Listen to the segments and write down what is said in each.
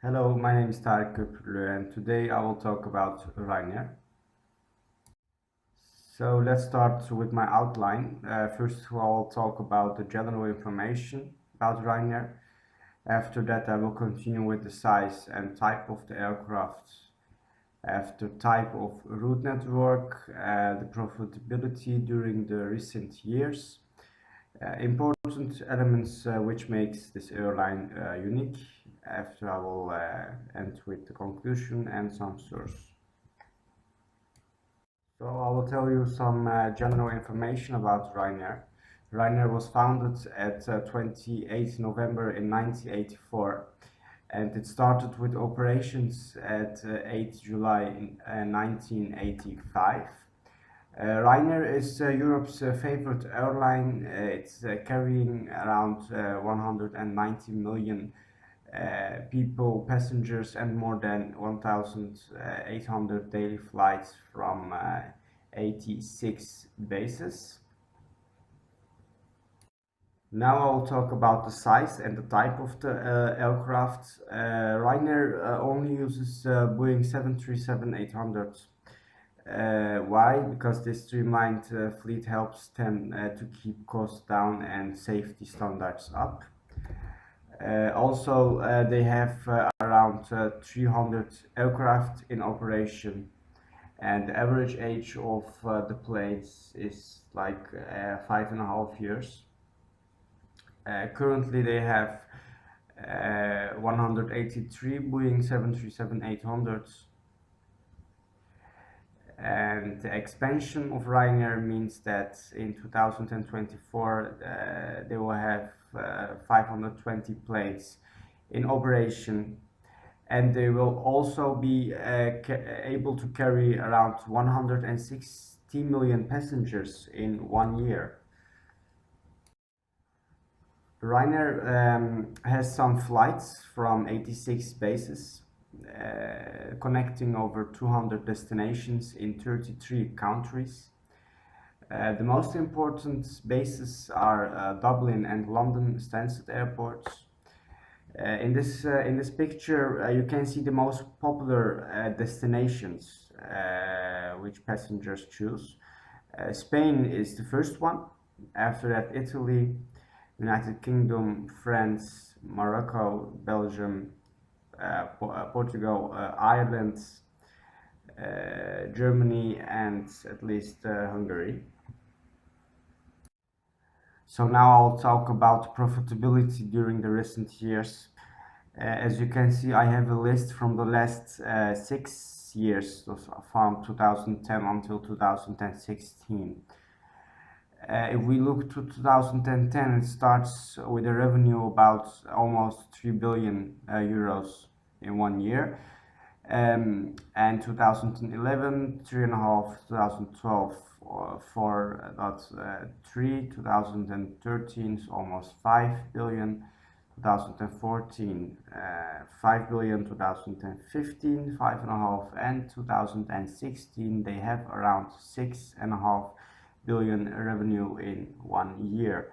Hello, my name is Tarık Köprülü and today I will talk about Ryanair. So let's start with my outline. First of all, I'll talk about the general information about Ryanair. After that, I will continue with the size and type of the aircraft. After type of route network, the profitability during the recent years. Important elements which makes this airline unique. After I will end with the conclusion and some source. So I will tell you some general information about Ryanair. Ryanair was founded at 28 November in 1984 and it started with operations at 8 July in 1985. Ryanair is Europe's favorite airline. It's carrying around 190 million people, passengers, and more than 1,800 daily flights from 86 bases. Now I will talk about the size and the type of the aircraft. Ryanair only uses Boeing 737-800. Why? Because this streamlined fleet helps them to keep costs down and safety standards up. Also, they have around 300 aircraft in operation, and the average age of the planes is like 5.5 years. Currently, they have 183 Boeing 737-800s, and the expansion of Ryanair means that in 2024 they will have 520 planes in operation, and they will also be able to carry around 160 million passengers in 1 year. Ryanair has some flights from 86 bases, connecting over 200 destinations in 33 countries. The most important bases are Dublin and London Stansted airports. In this picture, you can see the most popular destinations which passengers choose. Spain is the first one. After that, Italy, United Kingdom, France, Morocco, Belgium, Portugal, Ireland, Germany, and at least Hungary. So now I'll talk about profitability during the recent years. As you can see, I have a list from the last 6 years, from 2010 until 2016. If we look to 2010, it starts with a revenue about almost 3 billion euros in 1 year. And 2011, 3.5, 2012, 4.3, 2013 is almost 5 billion, 2014, 5 billion, 2015, 5.5, and 2016 they have around 6.5 billion revenue in 1 year.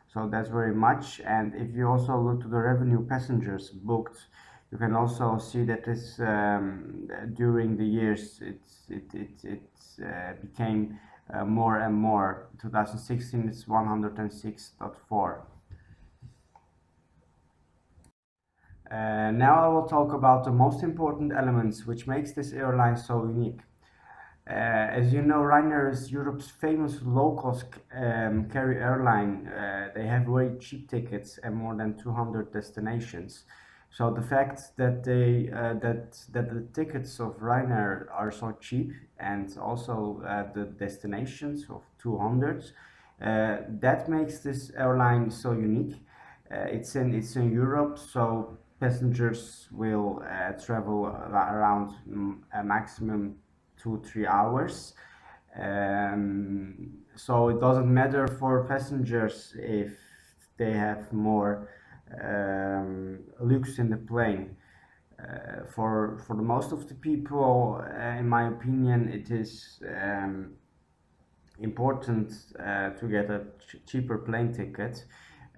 So that's very much. And if you also look to the revenue passengers booked, you can also see that this during the years it became more and more. 2016 is 106.4. Now I will talk about the most important elements which makes this airline so unique. As you know, Ryanair is Europe's famous low-cost carrier airline. They have very cheap tickets and more than 200 destinations. So the fact that the tickets of Ryanair are so cheap, and also the destinations of 200, that makes this airline so unique. It's in Europe, so passengers will travel around a maximum 2-3 hours. So it doesn't matter for passengers if they have more lux in the plane. For the most of the people, in my opinion, it is important to get a cheaper plane ticket.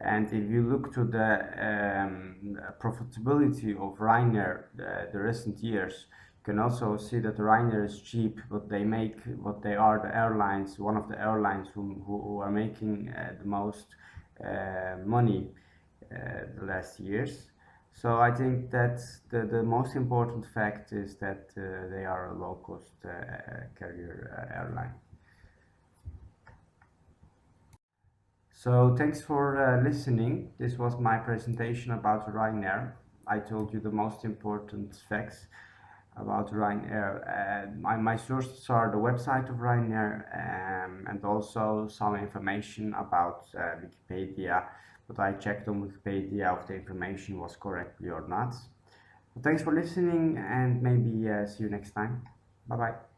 And if you look to the profitability of Ryanair the recent years, you can also see that Ryanair is cheap, but they make what they are the airlines, one of the airlines who are making the most money the last years. So I think that's the most important fact is that they are a low cost carrier airline. So thanks for listening. This was my presentation about Ryanair. I told you the most important facts about Ryanair. My sources are the website of Ryanair and also some information about Wikipedia. But I checked on Wikipedia if the information was correctly or not. Thanks for listening and maybe see you next time. Bye bye.